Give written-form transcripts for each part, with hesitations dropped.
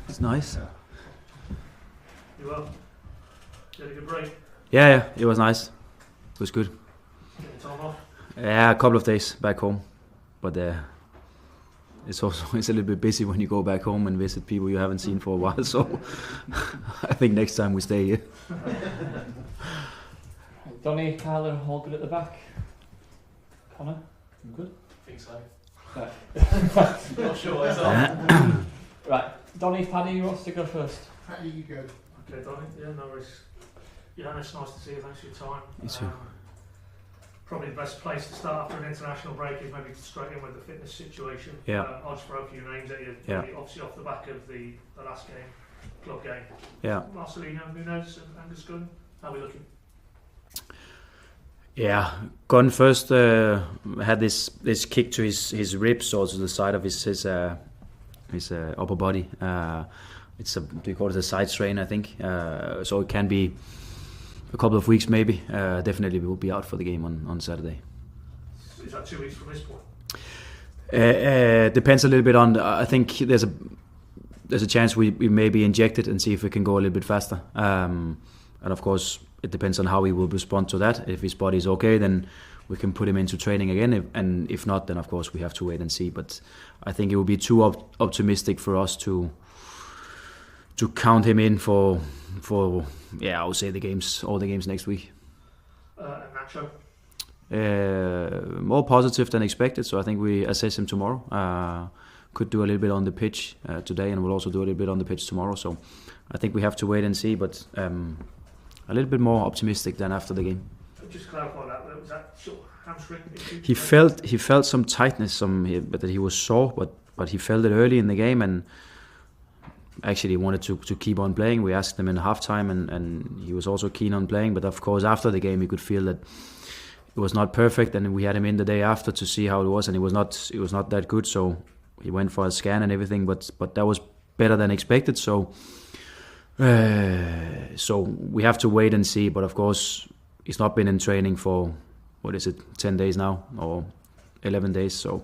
It's nice. You well? You had a good break? Yeah, it was nice. It was good. Getting time off? Yeah, a couple of days back home, but it's a little bit busy when you go back home and visit people you haven't seen for a while. So I think next time we stay here. Donny, Tyler, all good at the back. Connor, you good? I think so. Right. Not sure myself. Right, Donny, Paddy, who wants to go first? Paddy, you go. Okay, Donny. Yeah, no worries. Johannes, nice to see you. Thanks for your time. You too. Probably the best place to start after an international break is maybe straight in with the fitness situation. Yeah. I'll just throw a few names at you. Yeah. Obviously off the back of the last game, club game. Yeah. Marcelino, Nunes and Angus Gunn. How are we looking? Yeah, Gunn first had this kick to his ribs, or to the side of his upper body. It's do you call it a side strain, I think. So it can be a couple of weeks maybe. Definitely we will be out for the game on Saturday. Is that 2 weeks from this point? Depends a little bit on. I think there's a chance we may be injected and see if we can go a little bit faster. And of course, it depends on how he will respond to that. If his body is okay, then we can put him into training again. And if not, then of course we have to wait and see. But I think it would be too optimistic for us to count him in for I would say all the games next week. And Nacho? More positive than expected, so I think we assess him tomorrow. Could do a little bit on the pitch today, and we'll also do a little bit on the pitch tomorrow. So I think we have to wait and see, but a little bit more optimistic than after the game. Just clarify that. Was that sort of hamstring issue? He felt some tightness, but that he was sore, but he felt it early in the game, and actually wanted to keep on playing. We asked him in halftime, and he was also keen on playing. But of course, after the game, he could feel that it was not perfect, and we had him in the day after to see how it was, and it was not that good. So he went for a scan and everything, but that was better than expected. So we have to wait and see. But of course, he's not been in training for 10 days now or 11 days. So,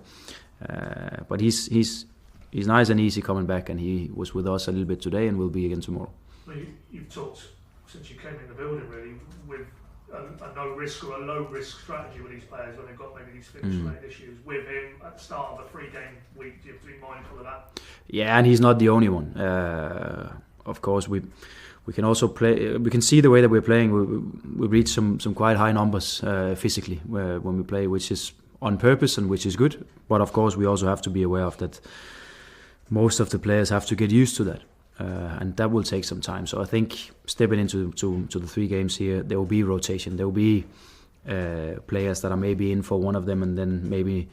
but he's nice and easy coming back, and he was with us a little bit today and will be again tomorrow. Well, you've talked since you came in the building really with a no risk or a low risk strategy with these players when they've got maybe these fitness related issues. With him at the start of a 3-game week, do you have to be mindful of that? Yeah, and he's not the only one. Of course, we can also play. We can see the way that we're playing. We reach some quite high numbers physically when we play, which is on purpose and which is good. But of course, we also have to be aware of that. Most of the players have to get used to that, and that will take some time. So I think stepping into the 3 games here, there will be rotation. There will be players that are maybe in for one of them and then maybe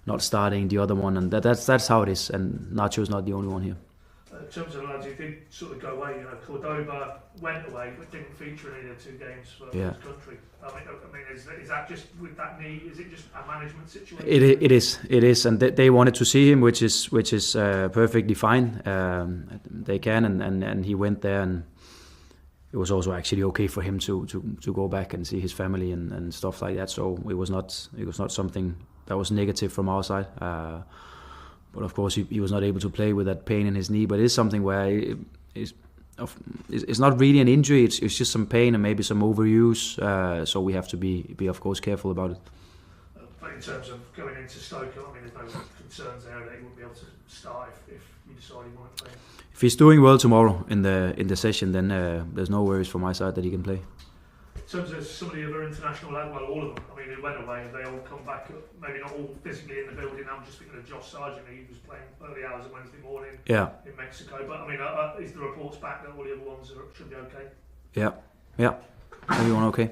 not starting the other one, and that's how it is. And Nacho's not the only one here. In terms of lads who did sort of go away, Cordoba went away but didn't feature in any of the 2 games for his country. I mean, is that just with that knee? Is it just a management situation? It is, and they wanted to see him, which is perfectly fine. They can, and he went there, and it was also actually okay for him to go back and see his family and stuff like that. So it was not something that was negative from our side. But of course, he was not able to play with that pain in his knee. But it is something where it's not really an injury. It's just some pain and maybe some overuse. So we have to be of course careful about it. But in terms of going into Stoke, I mean, there's no concerns there that he wouldn't be able to start if you decide he won't play. If he's doing well tomorrow in the session, then there's no worries from my side that he can play. In terms of some of the other international lads, well, all of them, I mean, who went away, they all come back, maybe not all physically in the building. I'm just thinking of Josh Sargent, he was playing early hours of Wednesday morning in Mexico. But I mean, is the reports back that all the other ones should be okay? Yeah, everyone okay.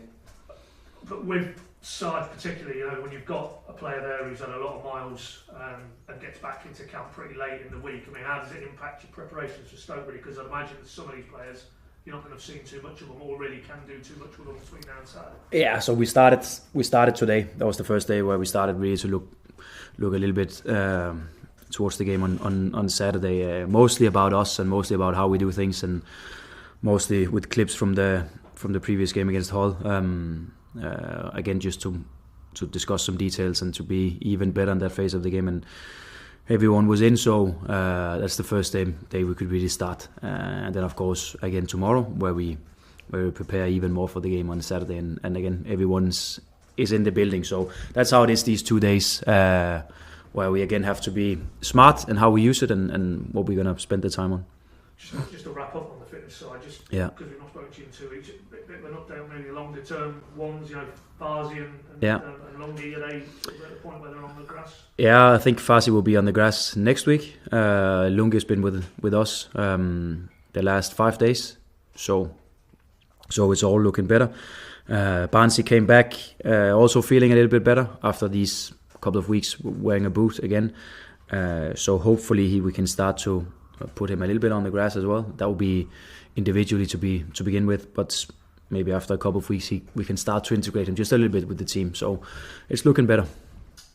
But with Sarge particularly, when you've got a player there who's had a lot of miles and gets back into camp pretty late in the week, I mean, how does it impact your preparations for Stoke really? Because I'd imagine that some of these players, you're not going to have seen too much of them, or really can do too much with them between now and Saturday. Yeah, so we started today. That was the first day where we started really to look a little bit towards the game on Saturday. Mostly about us and mostly about how we do things, and mostly with clips from the previous game against Hull. Again, just to discuss some details and to be even better in that phase of the game. And everyone was in, so that's the first day we could really start. And then of course again tomorrow, where we prepare even more for the game on Saturday, and again everyone's is in the building. So that's how it is these 2 days, where we again have to be smart in how we use it and what we're going to spend the time on. Just to wrap up on the fitness side, just Yeah. because we've not spoken to you in 2 weeks, a bit of an update on maybe longer term ones, Farsi and Yeah. Lungi, are they sort of at the point where they're on the grass? Yeah, I think Farsi will be on the grass next week. Lungi's been with us the last 5 days, so it's all looking better. Barnsley came back also feeling a little bit better after these couple of weeks wearing a boot again. So hopefully we can start to put him a little bit on the grass as well. That will be individually to begin with, but maybe after a couple of weeks we can start to integrate him just a little bit with the team. So it's looking better.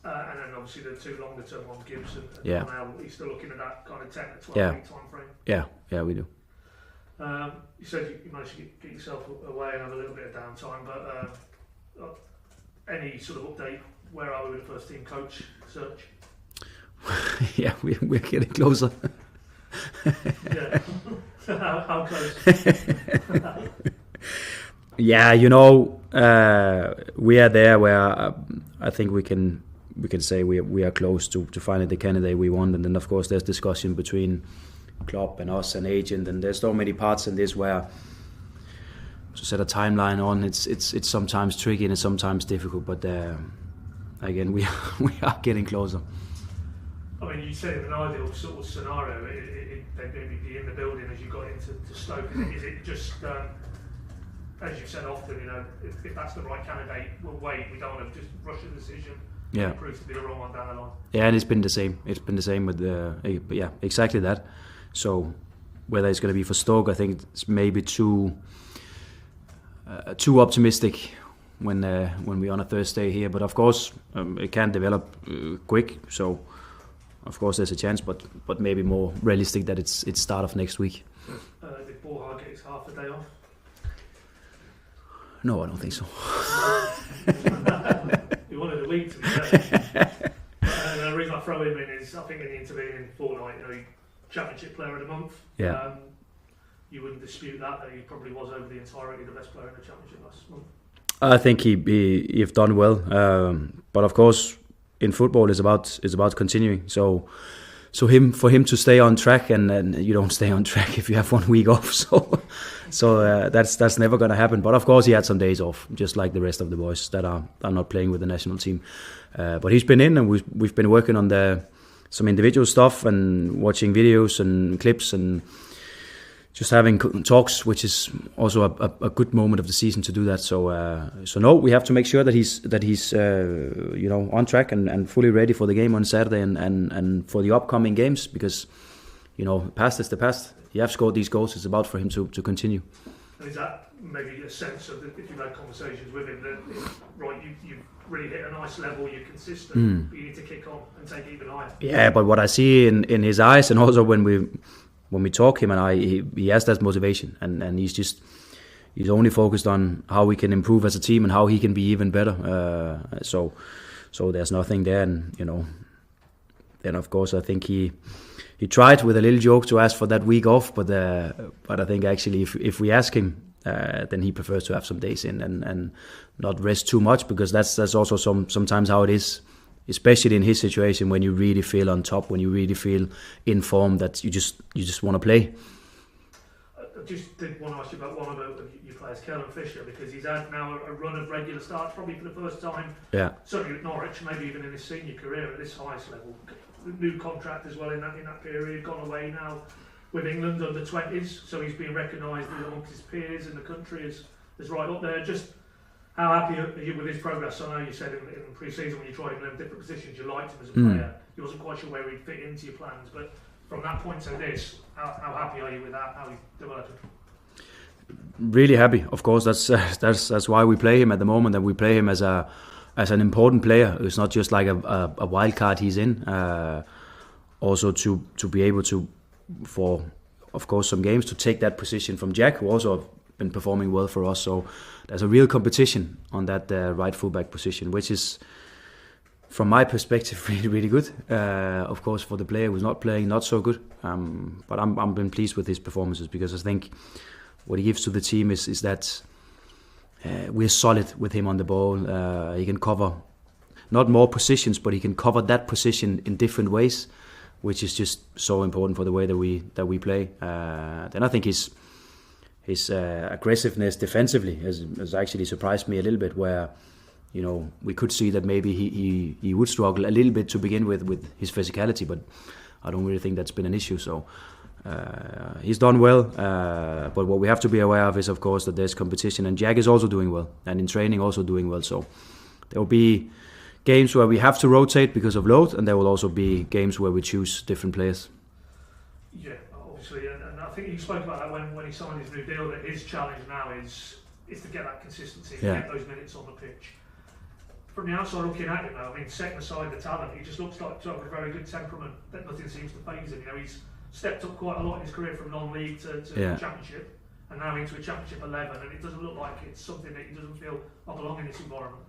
And then obviously the two longer term ones, Gibbs and Yeah. Cornell, you're still looking at that kind of 10 to 12 week time frame. Yeah, we do. You said you managed to get yourself away and have a little bit of downtime, but any sort of update? Where are we with the first team coach search? Yeah, we're getting closer. Yeah. How close? Yeah, we are there where I think we can say we are close to finding the candidate we want, and then of course there's discussion between club and us and agent, and there's so many parts in this where to set a timeline on it's sometimes tricky and it's sometimes difficult, but again we are getting closer. I mean, you said in an ideal sort of scenario, they'd maybe be in the building as you got into Stoke. Is it just, as you've said often, if that's the right candidate, we'll wait. We don't want to just rush a decision. Yeah. It proves to be the wrong one down the line. Yeah, and it's been the same. It's been the same with exactly that. So whether it's going to be for Stoke, I think it's maybe too optimistic when we're on a Thursday here. But of course, it can develop quick. So of course there's a chance, but maybe more realistic that it's start of next week. Did Borja get his half a day off? No, I don't think so. He wanted a week to be fair. And the reason I throw him in is I think in the intervening fortnight, Championship Player of the Month. Yeah. You wouldn't dispute that he probably was over the entirety the best player in the Championship last month. I think he've done well, but of course in football is about continuing. So for him to stay on track, and you don't stay on track if you have 1 week off. So that's never going to happen. But of course he had some days off, just like the rest of the boys that are not playing with the national team. But he's been in, and we've been working on some individual stuff and watching videos and clips and just having talks, which is also a good moment of the season to do that. So no, we have to make sure that he's on track and fully ready for the game on Saturday and for the upcoming games, because past is the past. He has scored these goals. It's about for him to continue. And is that maybe a sense of if you've had conversations with him that right, you've really hit a nice level, you're consistent, but you need to kick on and take it even higher? Yeah, but what I see in his eyes, and also when we talk, him and I, he has that motivation, and he's only focused on how we can improve as a team and how he can be even better. So there's nothing there, and then of course I think he tried with a little joke to ask for that week off, but I think actually if we ask him, then he prefers to have some days in and not rest too much, because that's also sometimes how it is. Especially in his situation, when you really feel on top, when you really feel in form, that you just want to play. I just did want to ask you about one of your players, Kellen Fisher, because he's had now a run of regular starts, probably for the first time. Yeah. Certainly at Norwich, maybe even in his senior career at this highest level. New contract as well in that period. Gone away now with England under 20s, so he's been recognised amongst his peers in the country as right up there. Just how happy are you with his progress? I know you said in pre-season when you tried him in different positions, you liked him as a player. You wasn't quite sure where he'd fit into your plans, but from that point to this, how happy are you with that? How he's developing? Really happy, of course. That's why we play him at the moment, and we play him as an important player. It's not just like a wild card he's in. Also to be able to, for of course some games, to take that position from Jack, who also have been performing well for us. So there's a real competition on that right fullback position, which is from my perspective, really, really good. Of course, for the player who's not playing, not so good. But I'm been pleased with his performances because I think what he gives to the team is that we're solid with him on the ball. He can cover not more positions, but he can cover that position in different ways, which is just so important for the way that we play. Then I think his aggressiveness defensively has actually surprised me a little bit, where we could see that maybe he would struggle a little bit to begin with his physicality, but I don't really think that's been an issue. So he's done well, but what we have to be aware of is, of course, that there's competition, and Jack is also doing well, and in training also doing well. So there will be games where we have to rotate because of load, and there will also be games where we choose different players. Yeah, obviously, and I think you spoke about that when he signed his new deal, that his challenge now is to get that consistency, and get those minutes on the pitch. From the outside looking at him, though, I mean, setting aside the talent, he just looks like to have a very good temperament that nothing seems to faze him. He's stepped up quite a lot in his career from non-league to championship, and now into a championship 11, and it doesn't look like it's something that he doesn't feel I belong in this environment.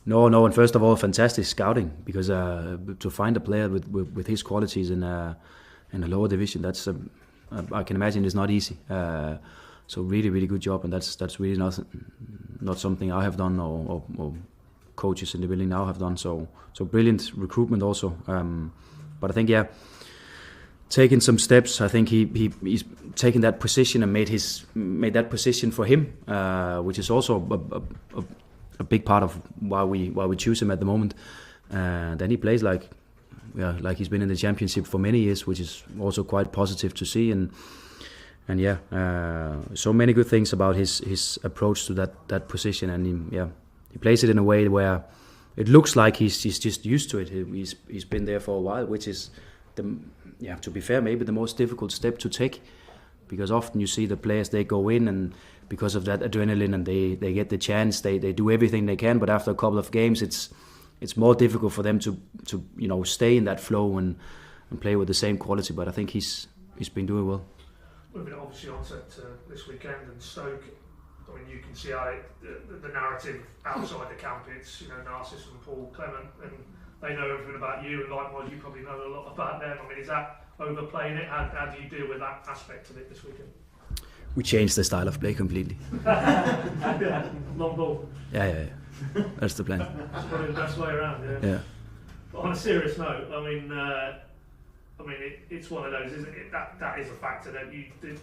No, and first of all, fantastic scouting, because to find a player with his qualities in a lower division, that's I can imagine is not easy. So really, really good job, and that's really not something I have done or coaches in the building now have done. So brilliant recruitment also. But I think taking some steps. I think he's taken that position and made that position for him, which is also a big part of why we choose him at the moment. Then he plays like he's been in the championship for many years, which is also quite positive to see. And so many good things about his approach to that position, and he plays it in a way where it looks like he's just used to it. He's been there for a while, which is to be fair, maybe the most difficult step to take, because often you see the players, they go in and because of that adrenaline and they get the chance, they do everything they can, but after a couple of games it's more difficult for them to stay in that flow and play with the same quality. But I think he's been doing well. Moving obviously on to this weekend and Stoke, I mean, you can see how the narrative outside the camp, it's Narcissus and Paul Clement, and they know everything about you, and likewise you probably know a lot about them. I mean, is that overplaying it? How do you deal with that aspect of it this weekend? We changed the style of play completely. Long ball. Yeah. That's the plan. That's probably the best way around. Yeah. But on a serious note, it's one of those, isn't it? That is a factor that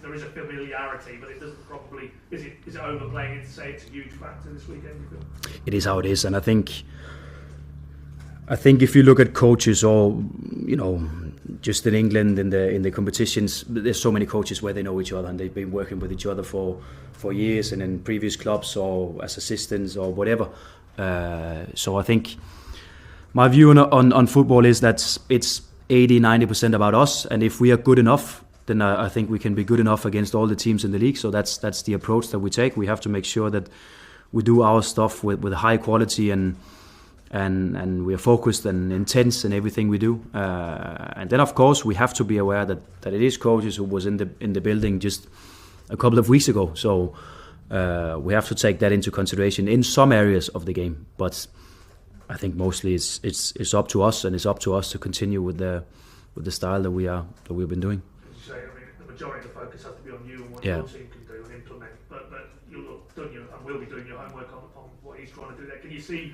there is a familiarity, but it doesn't probably. Is it overplaying it to say it's a huge factor this weekend? You feel? It is how it is, and I think if you look at coaches, or just in England in the competitions, there's so many coaches where they know each other and they've been working with each other for years, and in previous clubs or as assistants or whatever. So I think my view on football is that it's 80-90% about us, and if we are good enough, then I think we can be good enough against all the teams in the league. So that's the approach that we take. We have to make sure that we do our stuff with high quality and we are focused and intense in everything we do. And then of course we have to be aware that it is coaches who was in the building just a couple of weeks ago. So we have to take that into consideration in some areas of the game. But I think mostly it's up to us, and it's up to us to continue with the style that we've been doing. As you say, I mean, the majority of the focus has to be on you and what your team can do and implement. But you'll have done and will be doing your homework on what he's trying to do there. Can you see,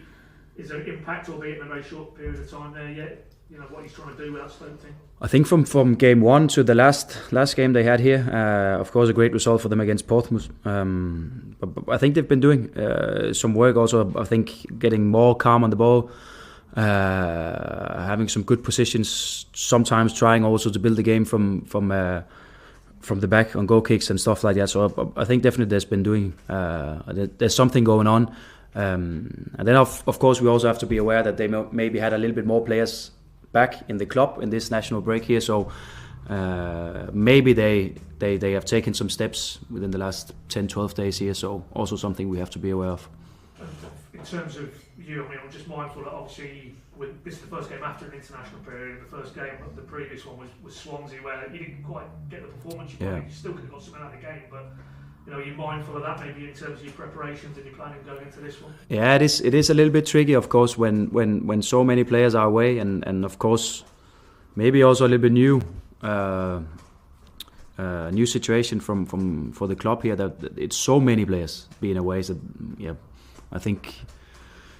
is there an impact, albeit in a very short period of time there yet? What he's trying to do with that Stoke team? I think from game one to the last game they had here, of course a great result for them against Portsmouth. But I think they've been doing some work also. I think getting more calm on the ball, having some good positions, sometimes trying also to build the game from the back on goal kicks and stuff like that. So I think definitely there's something going on. And then of course we also have to be aware that they maybe had a little bit more players back in the club in this national break here, so maybe they have taken some steps within the last 10-12 days here, so also something we have to be aware of. In terms of you, I'm just mindful that obviously this is the first game after an international period. The first game of the previous one was Swansea, where you didn't quite get the performance you still could have got something out of the game, but are you mindful of that maybe in terms of your preparations and your planning going into this one? Yeah, it is a little bit tricky, of course, when so many players are away, and of course maybe also a little bit new situation for the club here, that it's so many players being away. So yeah, I think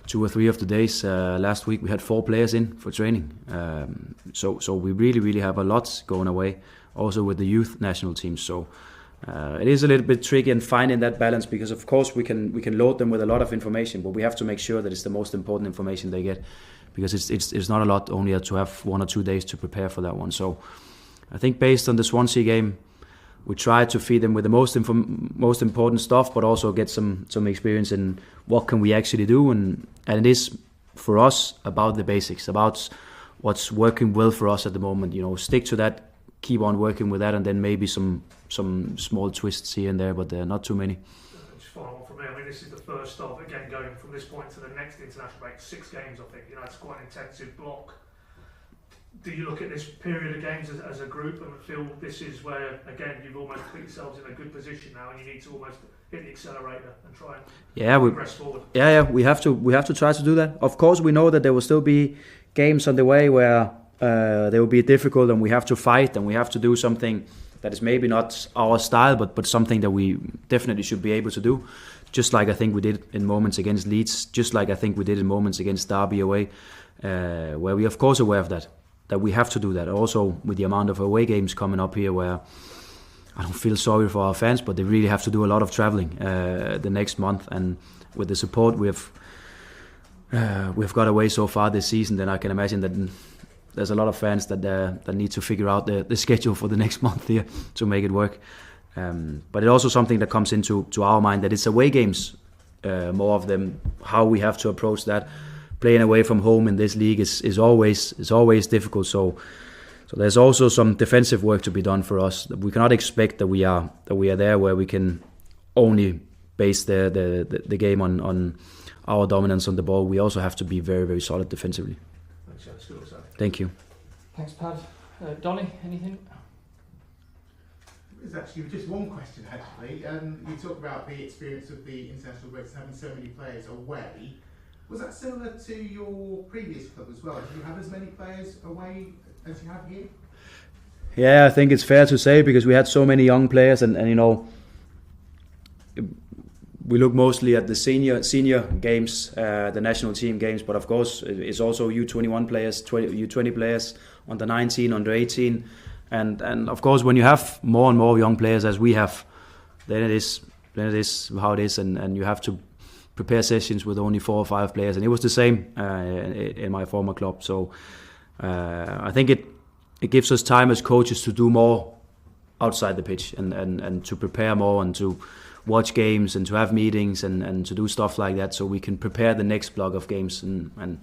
2 or 3 of the days last week we had 4 players in for training. So we really have a lot going away, also with the youth national teams. So it is a little bit tricky in finding that balance, because of course we can load them with a lot of information, but we have to make sure that it's the most important information they get, because it's not a lot only to have 1 or 2 days to prepare for that one. So I think based on the Swansea game, we try to feed them with the most important stuff, but also get some experience in what can we actually do, and it is for us about the basics, about what's working well for us at the moment. Stick to that, keep on working with that, and then maybe some small twists here and there, but not too many. Just final one from me. I mean, this is the first of, again, going from this point to the next international break, 6 games, I think. It's quite an intensive block. Do you look at this period of games as a group and feel this is where, again, you've almost put yourselves in a good position now, and you need to almost hit the accelerator and try and progress forward? Yeah, we have to try to do that. Of course, we know that there will still be games on the way where they will be difficult, and we have to fight, and we have to do something that is maybe not our style, but something that we definitely should be able to do. Just like I think we did in moments against Leeds, just like I think we did in moments against Derby away, where we of course aware of that we have to do that. Also with the amount of away games coming up here, where I don't feel sorry for our fans, but they really have to do a lot of travelling the next month. And with the support we've got away so far this season, then I can imagine that there's a lot of fans that need to figure out the schedule for the next month here to make it work. But it's also something that comes into our mind, that it's away games, more of them, how we have to approach that. Playing away from home in this league is always difficult. So there's also some defensive work to be done for us. We cannot expect that we are there where we can only base the game on our dominance on the ball. We also have to be very, very solid defensively. Thank you. Thanks, Pad. Donny, anything? There's actually just one question, actually. You talk about the experience of the international breaks, having so many players away. Was that similar to your previous club as well? Did you have as many players away as you have here? Yeah, I think it's fair to say, because we had so many young players, and we look mostly at the senior games, the national team games, but of course it's also U21 players, U20 players, under 19, under 18, and of course when you have more and more young players as we have, then it is how it is, and you have to prepare sessions with only 4 or 5 players, and it was the same in my former club. So I think it gives us time as coaches to do more outside the pitch, and to prepare more, and to watch games, and to have meetings, and to do stuff like that, so we can prepare the next block of games, and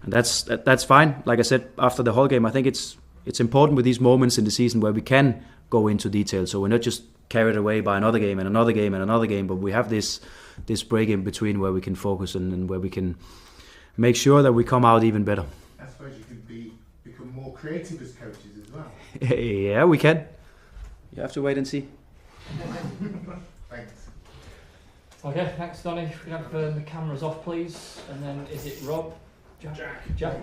that's fine. Like I said after the whole game, I think it's important with these moments in the season where we can go into detail, so we're not just carried away by another game and another game and another game, but we have this break in between where we can focus and where we can make sure that we come out even better. I suppose you can become more creative as coaches as well. Yeah, we can. You have to wait and see. Thanks. Okay, thanks, Donny. If we can have the cameras off, please. And then is it Rob? Jack?